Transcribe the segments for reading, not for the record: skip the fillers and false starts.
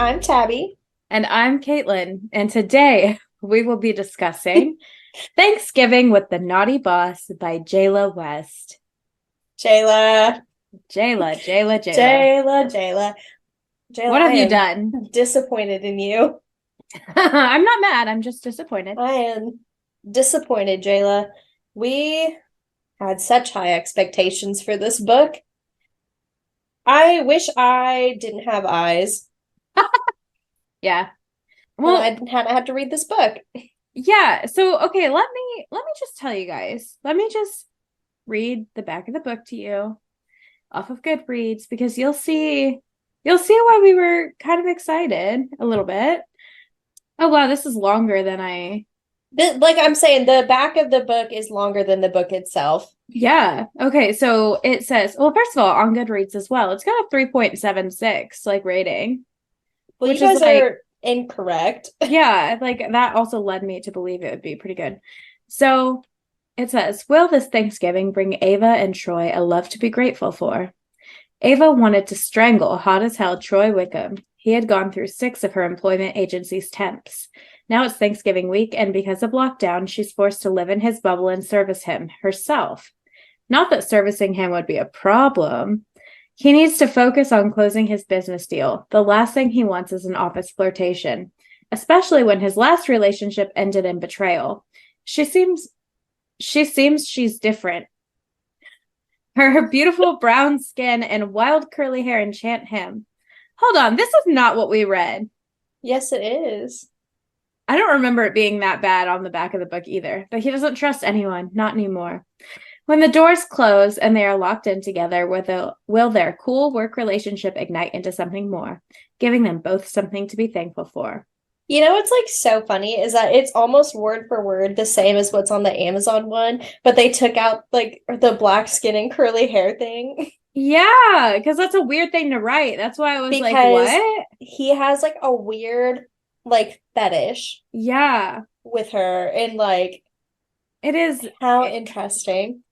I'm Tabby. And I'm Caitlin, and today we will be discussing Thanksgiving with the Naughty Boss by Jailaa West. Jailaa. Jailaa, Jailaa, Jailaa. Jailaa, Jailaa. Jailaa, What I have you am done? disappointed in you. I'm not mad, I'm just disappointed. I am disappointed, Jailaa. We had such high expectations for this book. I wish I didn't have eyes Yeah. and Well, I didn't have to read this book. yeah. So, okay, let me just tell you guys. Let me just read the back of the book to you off of Goodreads because you'll see why we were kind of excited a little bit. Oh wow, this is longer than I. Like I'm saying, the back of the book is longer than the book itself. Yeah. Okay, so it says, well, first of all, on Goodreads as well, it's got a 3.76 like rating, Well, you which is guys like, are incorrect. yeah, like that also led me to believe it would be pretty good. So it says, will this Thanksgiving bring Ava and Troy a love to be grateful for? Ava wanted to strangle hot as hell Troy Wickham. He had gone through 6 of her employment agency's temps. Now it's Thanksgiving week, and because of lockdown, she's forced to live in his bubble and service him herself. Not that servicing him would be a problem. He needs to focus on closing his business deal. The last thing he wants is an office flirtation, especially when his last relationship ended in betrayal. She seems she's different. Her beautiful brown skin and wild curly hair enchant him. Hold on, this is not what we read. Yes, it is. I don't remember it being that bad on the back of the book either, but he doesn't trust anyone, not anymore. When the doors close and they are locked in together, will their cool work relationship ignite into something more, giving them both something to be thankful for? You know what's like so funny is that it's almost word for word the same as what's on the Amazon one, but they took out like the black skin and curly hair thing Yeah, because that's a weird thing to write. That's why I was like, because what? he has like a weird like fetish Yeah, with her and like it is. how interesting.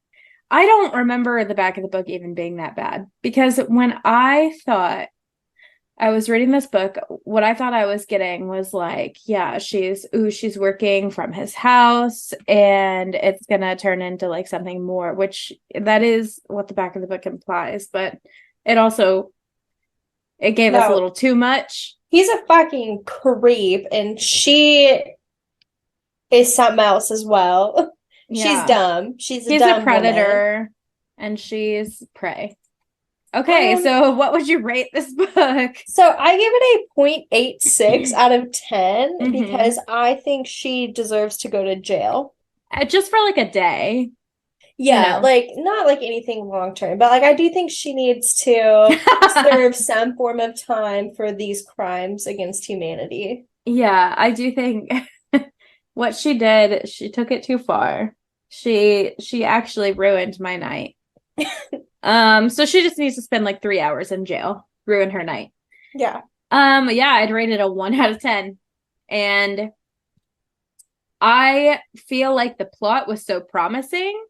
I don't remember the back of the book even being that bad because when I thought I was reading this book, what I thought I was getting was like, yeah, she's working from his house and it's gonna turn into like something more, which that is what the back of the book implies, but it also it gave us a No, little too much. he's a fucking creep and she is something else as well. She's Yeah. dumb. She's a He's a dumb woman. predator and she's prey. Okay, Um, so what would you rate this book? So I give it a 0.86 out of 10 Mm-hmm. because I think she deserves to go to jail. Just for like a day, you Yeah, know. like not like anything long term, but like I do think she needs to serve some form of time for these crimes against humanity. Yeah, I do think what she did, she took it too far. She actually ruined my night. So she just needs to spend like 3 hours in jail, ruin her night. Yeah. Yeah, I'd rate it a 1 out of 10. And I feel like the plot was so promising.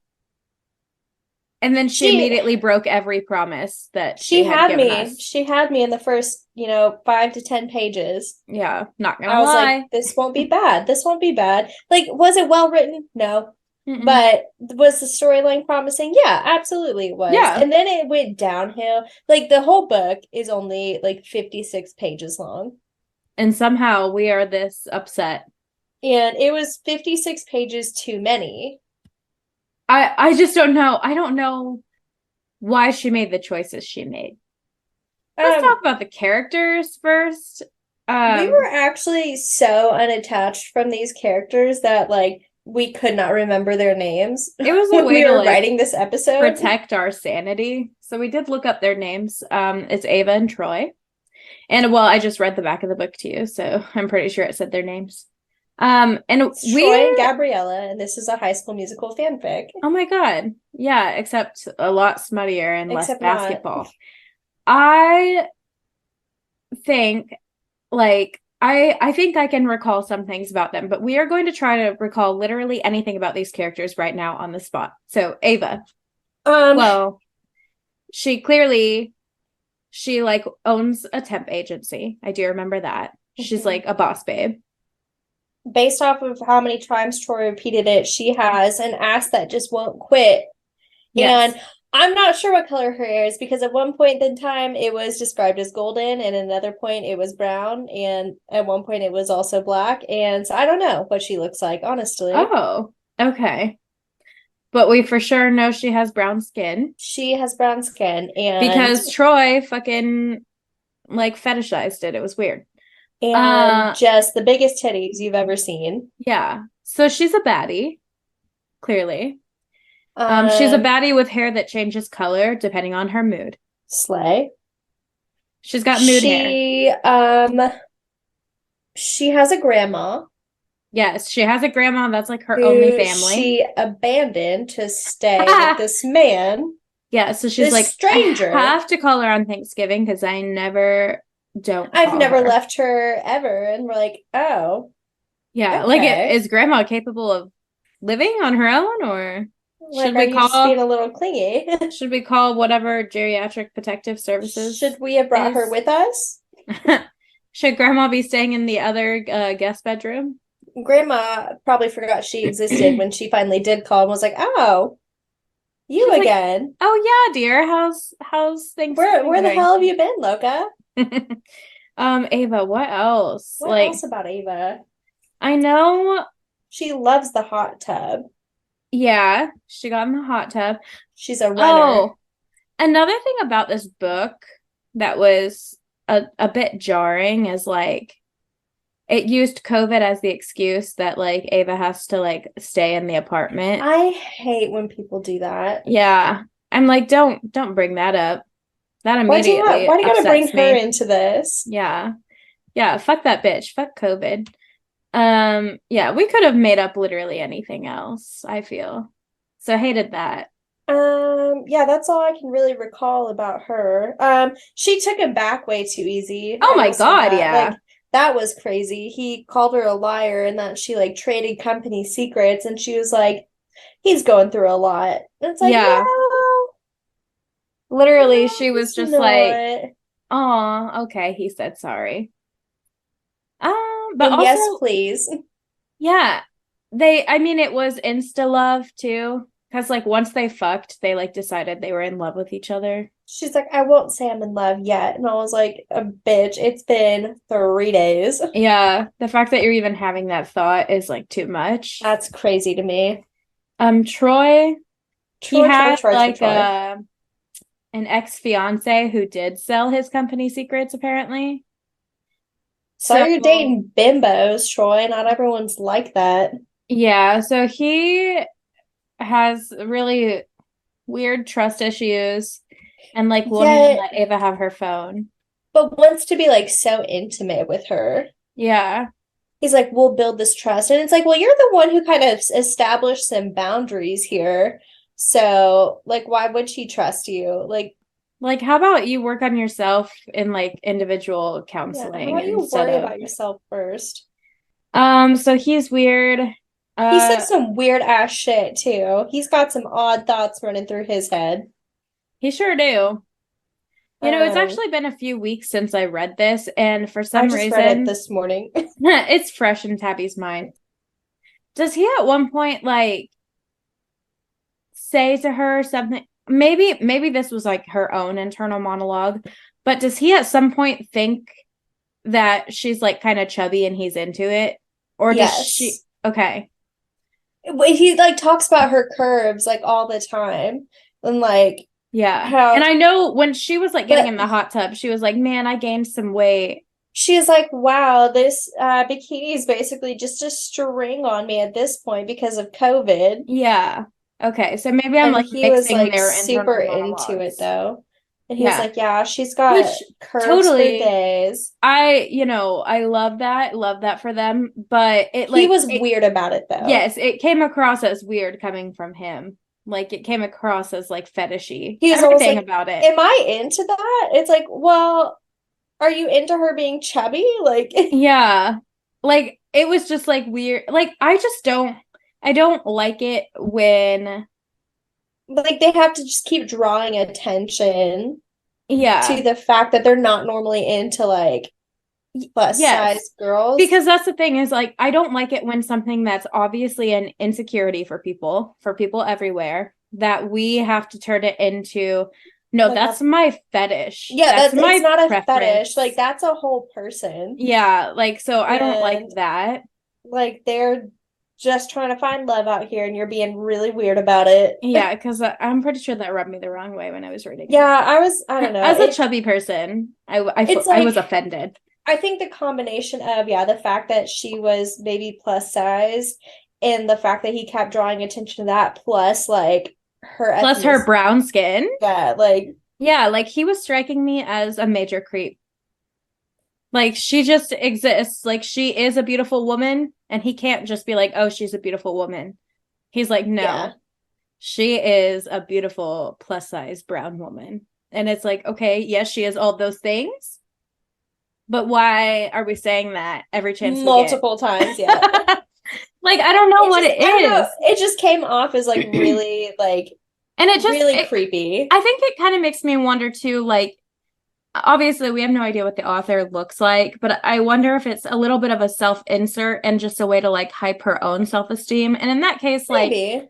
And then she She immediately broke every promise that she she had had given me. us. She had me in the first, 5 to 10 pages. Yeah, not gonna I was like, lie. this won't be bad. This won't be bad. Like, was it well written? No. Mm-mm. But was the storyline promising? Yeah, absolutely it was. Yeah. And then it went downhill. Like the whole book is only like 56 pages long. And somehow we are this upset. And it was 56 pages too many. I just don't know. I don't know why she made the choices she made. Let's Um, talk about the characters first. we were actually so unattached from these characters that like we could not remember their names It was a when way we to were like writing this episode. protect our sanity. So we did look up their names. It's Ava and Troy. And well, I just read the back of the book to you, so I'm pretty sure it said their names. And It's Troy and we Gabriella, and this is a High School Musical fanfic. oh my God. Yeah, except a lot smuttier and less Except not. basketball. I think like I think I can recall some things about them, but we are going to try to recall literally anything about these characters right now on the spot. So Ava, Um, well, she clearly She like owns a temp agency. I do remember that. She's Mhm. like a boss babe. Based off of how many times Troy repeated it, she has an ass that just won't quit. And Yes. I'm not sure what color her hair is because at one point in time it was described as golden, and another point it was brown, and at one point it was also black. And so I don't know what she looks like, honestly. Oh, okay. But we for sure know she has brown skin She has brown skin because Troy fucking like fetishized it. It was weird. and Uh just the biggest titties you've ever seen. yeah. So she's a baddie, clearly. She's a Um, baddie with hair that changes color depending on her mood. Slay. She's got mood hair. She has a grandma Yes, she has a grandma that's like her only who family. she abandoned to stay with this man, Yeah, so she's this like, I stranger. have to call her on Thanksgiving because I never don't I've call never her. left her ever. And we're like, oh, Yeah, like okay. is grandma capable of living on her own or Like, should are we you just being call a little clingy? should we call whatever geriatric protective services Should we have brought her is? with us? Should grandma be staying in the other guest bedroom? Grandma probably forgot she existed when she finally did call and was like, oh, you She's like, again. "Oh yeah, dear. How's Thanksgiving Where the going?" hell have you been, Loca? Ava, what else? What Like, else about Ava? I know, She loves the hot tub. yeah, she got in the hot tub. She's a runner. Oh, another thing about this book that was a bit jarring is like it used COVID as the excuse that like Ava has to like stay in the apartment. I hate when people do that. Yeah. I'm like, don't bring that up. That immediately Why do you gotta bring upsets her me. into this? Yeah. Yeah, fuck that bitch. Fuck COVID. Yeah, we could have made up literally anything else, I feel. So I hated that. Yeah, that's all I can really recall about her. She took him back way too easy. Oh I my will say God, that. yeah. Like, that was crazy. He called her a liar and that she like traded company secrets, and she was like, he's going through a lot. And it's like, Yeah. Literally, no, she was he's just like, not. "Oh, okay." He said sorry. But And also, yes, please. yeah, I mean, it was insta love too, because like once they fucked, they like decided they were in love with each other. She's like, I won't say I'm in love yet. And I was like, a bitch, it's been 3 days. Yeah, the fact that you're even having that thought is like too much. That's crazy to me. Troy, he Troy, Troy, had Troy, Troy, like Troy. an ex-fiance who did sell his company secrets apparently. So So you're dating bimbos, Troy. Not everyone's like that. yeah, so he has really weird trust issues and like won't even Yet, let Ava have her phone. but wants to be like so intimate with her. Yeah. He's like, we'll build this trust. And it's like, well, you're the one who kind of established some boundaries here. So, like, why would she trust you? Like, how about you work on yourself in like individual Yeah, how counseling about you instead worry of about yourself first? so he's weird. He said Uh some weird ass shit too. He's got some odd thoughts running through his head. he sure do. You know, it's Um, actually been a few weeks since I read this, and for I some just read it reason, this morning. it's fresh in Tabby's mind. Does he at one point like say to her something? Maybe this was like her own internal monologue, but does he at some point think that she's like kind of chubby and he's into it? Or does she Yes. okay. He like talks about her curves like all the time. And like Yeah. And how I know when she was like getting but in the hot tub, she was like, "Man, I gained some weight." she's like, wow, this bikini is basically just a string on me at this point because of COVID. Yeah. Okay. So maybe I'm And like he was mixing like their super internal into it monologues. though. And he was Yeah. like, yeah, she's got Which curves for totally days. I love that for them, but He was weird about it though. yes, it came across as weird coming from him. Like it came across as like fetishy. He was always Everything like, about it. am I into that? It's like, well, are you into her being chubby? Like, Yeah. Like it was just like weird. Like I don't like it when like they have to just keep drawing attention. Yeah. to the fact that they're not normally into like plus Yes. size girls. Because that's the thing is like I don't like it when something that's obviously an insecurity for people everywhere, that we have to turn it into, no, Like that's a my fetish. yeah, That's that's it's my not a fetish. Like preference. that's a whole person. Yeah, like so I don't like And that. like they're just trying to find love out here and you're being really weird about it. Yeah, because I'm pretty sure that rubbed me the wrong way when I was reading Yeah, it. I don't know. As a chubby person, It's I was like offended. I think the combination of, yeah, the fact that she was maybe plus size and the fact that he kept drawing attention to that, plus like her Plus her ethnicity. brown skin. Yeah, like, Yeah, like he was striking me as a major creep. Like she just exists. Like she is a beautiful woman, and he can't just be like, "Oh, she's a beautiful woman." He's like, yeah. "No, she is a beautiful plus size brown woman." And it's like, okay, yes, she is all those things, but why are we saying that every chance we get? Multiple times, yeah. Like I don't know It what just, it I don't know. is. It just came off as like really, like, And really creepy. I think it kind of makes me wonder too, like obviously we have no idea what the author looks like, but I wonder if it's a little bit of a self-insert and just a way to like hype her own self-esteem. And in that case, like Maybe.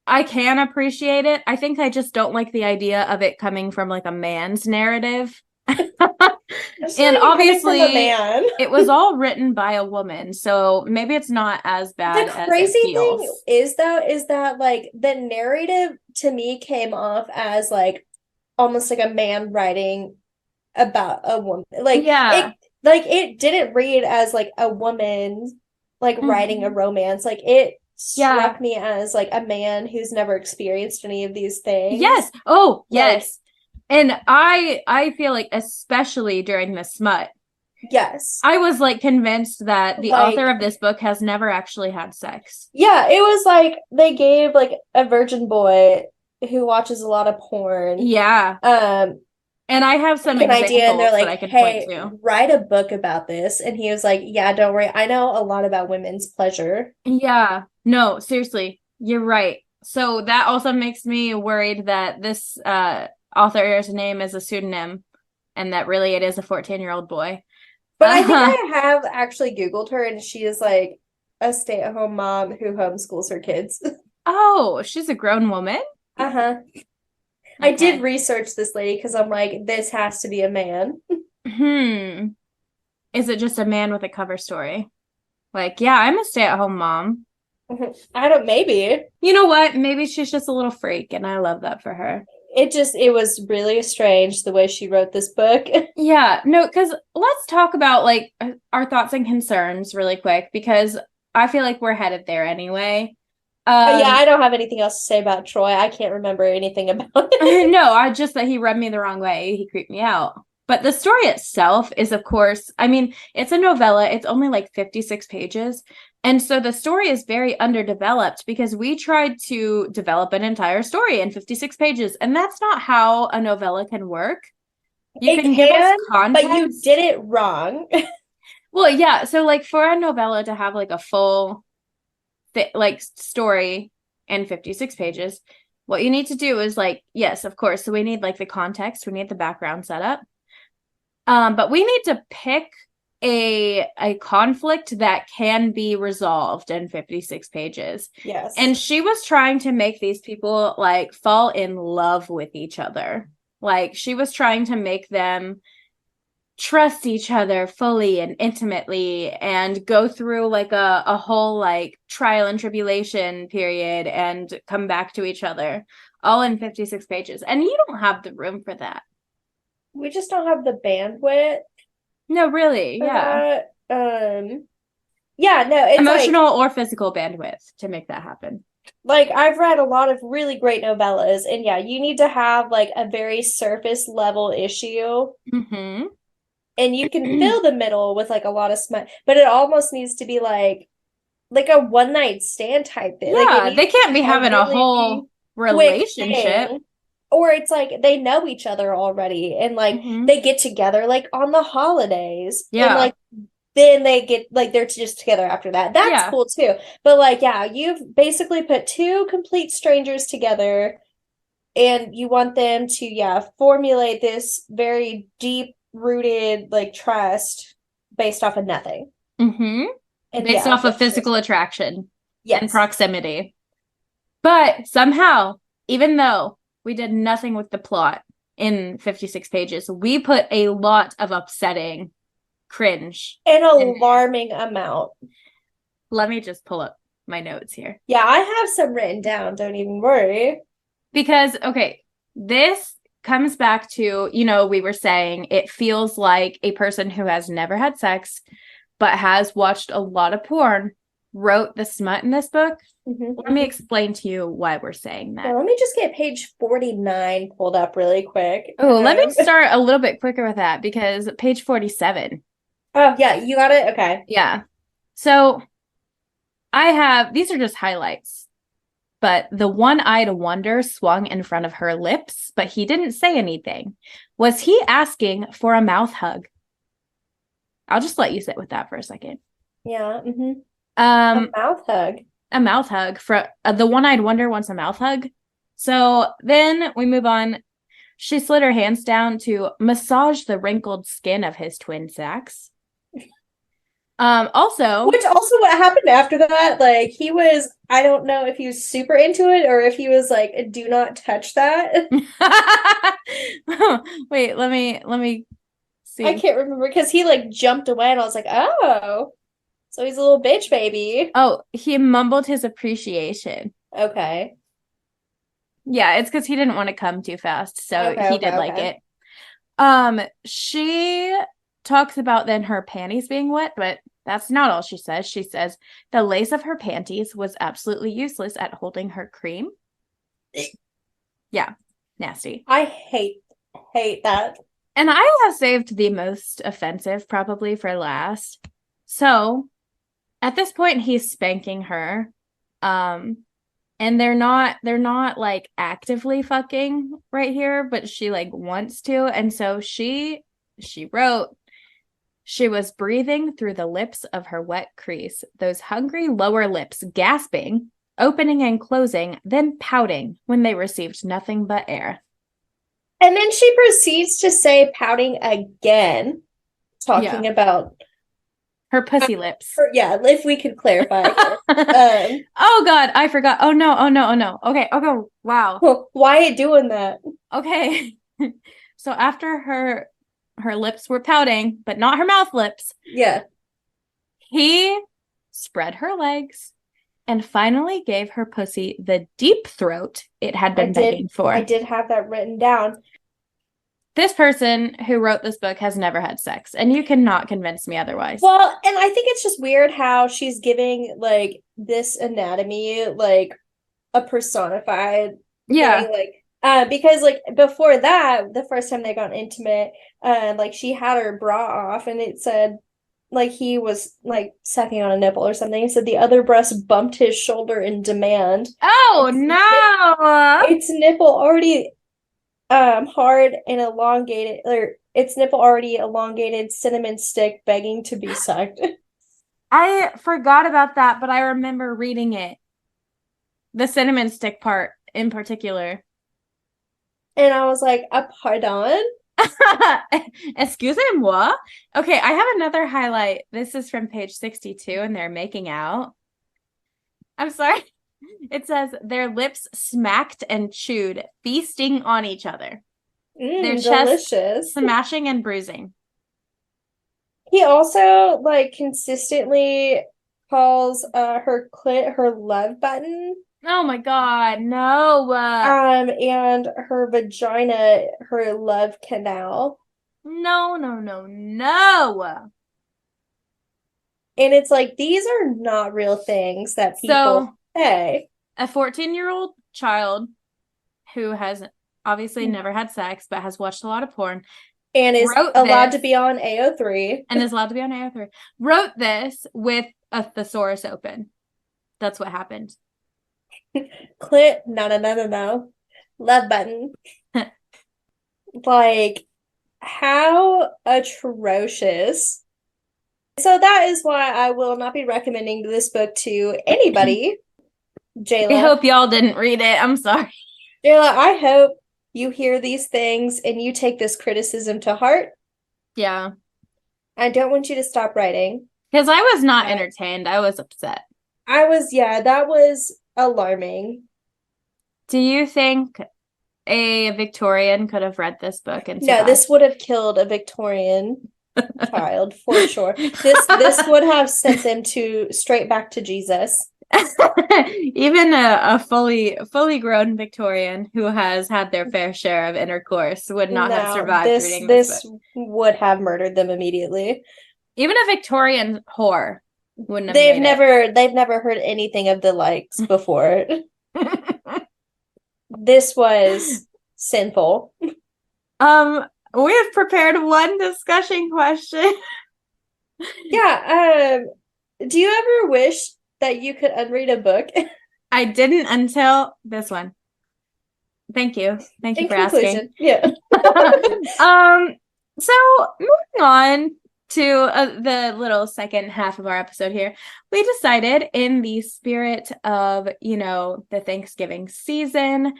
I can appreciate it. I think I just don't like the idea of it coming from like a man's narrative. It's not And even coming from a obviously man. it was all written by a woman, so maybe it's not as bad The as it crazy thing feels. is, though, is that like the narrative to me came off as like almost like a man writing about a woman. Yeah. Like it didn't read as like a woman like writing a Mhm. romance. Like it Yeah. struck me as like a man who's never experienced any of these things. Yes. Oh, Like, yes. And I feel like especially during the smut, yes. I was like convinced that the author Like, of this book has never actually had sex. yeah, it was like they gave like a virgin boy who watches a lot of porn, Yeah. um, And I have some like an idea, and they're examples that like, I can point hey, to. write a book about this. And he was like, yeah, don't worry. I know a lot about women's pleasure. Yeah. No, seriously, you're right. So that also makes me worried that this author's name is a pseudonym and that really it is a 14-year-old boy. But I think Uh, I have actually Googled her, and she is like a stay-at-home mom who homeschools her kids. oh, she's a grown woman? Uh-huh. I did Okay. research this lady because I'm like, this has to be a man. Hmm. Is it just a man with a cover story? Like, yeah, I'm a stay-at-home mom. I don't, maybe. You know what? Maybe she's just a little freak, and I love that for her. It was really strange the way she wrote this book. Yeah, no, because let's talk about like our thoughts and concerns really quick because I feel like we're headed there anyway. Yeah, Um, I don't have anything else to say about Troy. I can't remember anything about it. no, I just that he rubbed me the wrong way. He creeped me out. But the story itself is, of course, I mean, it's a novella. It's only like 56 pages. And so the story is very underdeveloped because we tried to develop an entire story in 56 pages. And that's not how a novella can work. You It can give us can, but you context. did it wrong. Well, yeah. So, like, for a novella to have like a full, like, story in 56 pages, what you need to do is like, yes, of course. So we need like the context, we need the background setup. But we need to pick a conflict that can be resolved in 56 pages. Yes. And she was trying to make these people like fall in love with each other. Like she was trying to make them trust each other fully and intimately and go through like a whole like trial and tribulation period and come back to each other all in 56 pages. And you don't have the room for that. We just don't have the bandwidth No, really. for Yeah. that. Yeah, no, it's Emotional or physical bandwidth to make that happen. like I've read a lot of really great novellas, and yeah, you need to have like a very surface level issue, Mm-hmm. and you can fill the middle with like a lot of smut, but it almost needs to be like a one night stand type thing. Like it Yeah, needs they to can't be be a having a really whole quick relationship. thing. Or it's like they know each other already and like Mm-hmm. they get together like on the holidays and Yeah. like then they get like they're just together after that. That's Yeah. cool too. But like yeah, you've basically put two complete strangers together and you want them to, yeah, formulate this very deep rooted like trust based off of nothing. Mm-hmm. And Based yeah, off of physical attraction and yes. proximity. But somehow, even though we did nothing with the plot in 56 pages, we put a lot of upsetting cringe. An alarming amount. Let me just pull up my notes here. Yeah, I have some written down. Don't even worry. Because, okay, this comes back to, we were saying it feels like a person who has never had sex but has watched a lot of porn wrote the smut in this book. Mm-hmm. Let me explain to you why we're saying that. Yeah, let me just get page 49 pulled up really quick. Oh, let me start a little bit quicker with that because page 47. Oh, yeah, you got it? Okay. Yeah. So these are just highlights, but the one-eyed wonder swung in front of her lips, but he didn't say anything. Was he asking for a mouth hug? I'll just let you sit with that for a second. Yeah. Mm-hmm. A mouth hug. A mouth hug. For the one-eyed wonder wants a mouth hug. So then we move on. She slid her hands down to massage the wrinkled skin of his twin sacks. Also, which also what happened after that, like he was, I don't know if he was super into it or if he was like, do not touch that. Wait, let me see. I can't remember because he like jumped away and I was like, oh, so he's a little bitch baby. Oh, he mumbled his appreciation. Okay. Yeah, it's because he didn't want to come too fast, so he did like it. She talks about then her panties being wet, but that's not all she says. She says the lace of her panties was absolutely useless at holding her cream. Yeah, nasty. I hate that. And I have saved the most offensive probably for last. So at this point, he's spanking her. And they're not like actively fucking right here, but she like wants to. And so she wrote, she was breathing through the lips of her wet crease, those hungry lower lips gasping, opening and closing, then pouting when they received nothing but air. And then she proceeds to say pouting again, talking about her pussy lips. Yeah, if we could clarify. Oh God, I forgot. Oh no. Okay. Wow. Well, why are you doing that? Okay. So after her lips were pouting, but not her mouth lips. Yeah. He spread her legs and finally gave her pussy the deep throat it had been begging for. I did have that written down. This person who wrote this book has never had sex, and you cannot convince me otherwise. Well, and I think it's just weird how she's giving like this anatomy like a personified thing, like because like before that, the first time they got intimate, like she had her bra off and it said like he was like sucking on a nipple or something. It said the other breast bumped his shoulder in demand. Oh no. Its nipple already hard and elongated, or its nipple already elongated, cinnamon stick begging to be sucked. I forgot about that, but I remember reading it. The cinnamon stick part in particular. And I was like, pardon? Excusez-moi. Okay, I have another highlight. This is from page 62, and they're making out. I'm sorry. It says their lips smacked and chewed, feasting on each other. Their delicious. Chest smashing and bruising. He also like consistently calls her clit her love button. Oh my God, no. And her vagina her love canal. No. And it's like, these are not real things that people say. A 14-year-old child who has obviously never had sex, but has watched a lot of porn. And is allowed to be on AO3. And is allowed to be on AO3. Wrote this with a thesaurus open. That's what happened. Clit, no. Love button. Like, how atrocious. So that is why I will not be recommending this book to anybody. Jailaa. I hope y'all didn't read it. I'm sorry. Jailaa, I hope you hear these things and you take this criticism to heart. Yeah. I don't want you to stop writing. Because I was not entertained. I was upset. Yeah, that was alarming. Do you think a Victorian could have read this book and No, survived? this would have killed a Victorian child for sure. This would have sent them to straight back to Jesus. Even a fully grown Victorian who has had their fair share of intercourse would not have No, survived this reading this book. this would have murdered them immediately. Even a Victorian whore wouldn't have made They've never heard anything of the likes before. it. This was sinful. We have prepared one discussion question. Yeah, do you ever wish that you could unread a book? I didn't until this one. Thank you. Thank you In for conclusion, asking. yeah. So moving on to the little second half of our episode here, we decided in the spirit of, the Thanksgiving season,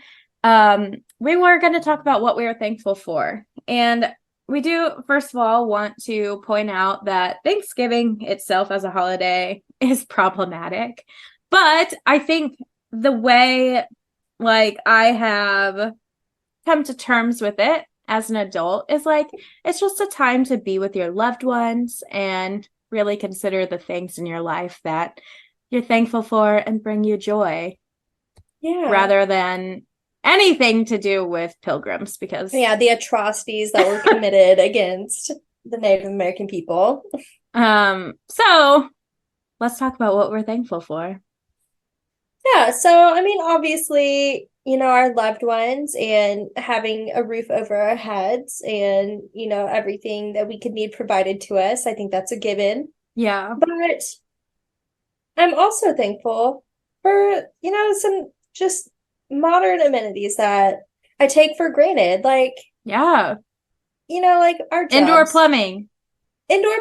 we were going to talk about what we were thankful for. And we do, first of all, want to point out that Thanksgiving itself as a holiday is problematic. But I think the way, I have come to terms with it as an adult is it's just a time to be with your loved ones and really consider the things in your life that you're thankful for and bring you joy. Yeah. Rather than anything to do with pilgrims, because the atrocities that were committed against the Native American people. So let's talk about what we're thankful for. Yeah, so I mean, obviously, our loved ones and having a roof over our heads and, everything that we could need provided to us. I think that's a given. Yeah. But I'm also thankful for, some just modern amenities that I take for granted. Yeah. Like our jobs. Indoor plumbing. Kindle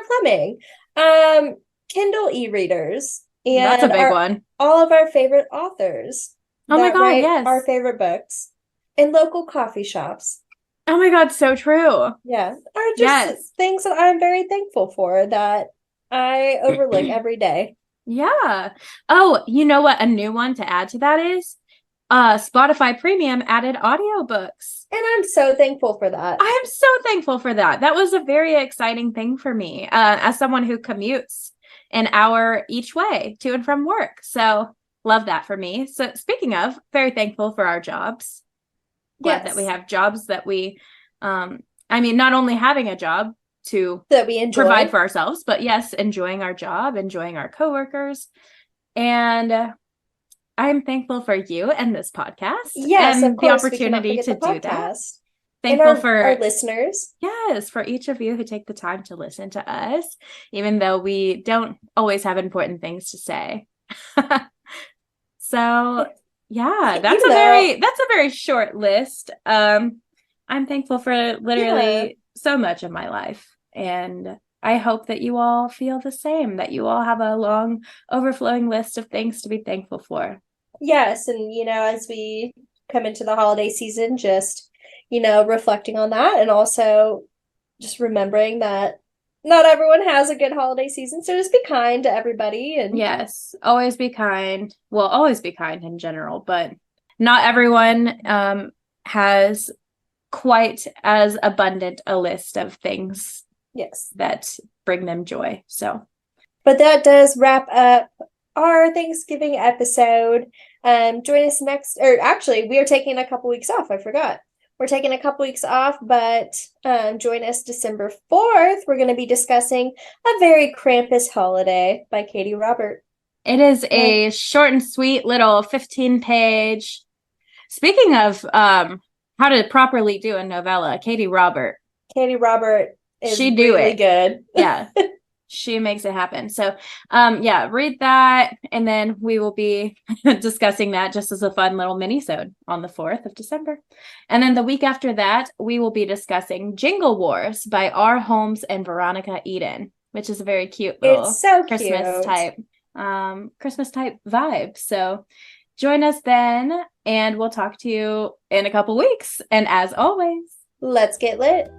e-readers. And that's a big one. All of our favorite authors. Oh my God, yes. Our favorite books. And local coffee shops. Oh my God, so true. Yeah. Are just things that I'm very thankful for that I overlook every day. Yeah. Oh, you know what? A new one to add to that is Spotify Premium added audiobooks. And I'm so thankful for that. I am so thankful for that. That was a very exciting thing for me as someone who commutes an hour each way to and from work. So love that for me. So speaking of, very thankful for our jobs. Glad that we have jobs that we, not only having a job to that we enjoy, provide for ourselves, but yes, enjoying our job, enjoying our coworkers. And I'm thankful for you and this podcast. Yes, and of course, the opportunity to do that. Thankful for our listeners. Yes, for each of you who take the time to listen to us, even though we don't always have important things to say. So yeah, that's a very short list. I'm thankful for literally so much of my life. And I hope that you all feel the same, that you all have a long overflowing list of things to be thankful for. Yes. And, as we come into the holiday season, just, reflecting on that and also just remembering that not everyone has a good holiday season. So just be kind to everybody. And yes, always be kind. Well, always be kind in general, but not everyone has quite as abundant a list of things that bring them joy. So, but that does wrap up our Thanksgiving episode. Join us next, or actually we are taking a couple weeks off. I forgot. We're taking a couple weeks off, but join us December 4th. We're going to be discussing A Very Krampus Holiday by Katie Robert. It is a short and sweet little 15-page. Speaking of how to properly do a novella, Katie Robert is really good. Yeah. She makes it happen. So, read that. And then we will be discussing that just as a fun little mini-sode on the 4th of December. And then the week after that, we will be discussing Jingle Wars by R. Holmes and Veronica Eden, which is a very cute little Christmas type vibe. So Join us then, and we'll talk to you in a couple weeks. And as always, Let's get lit.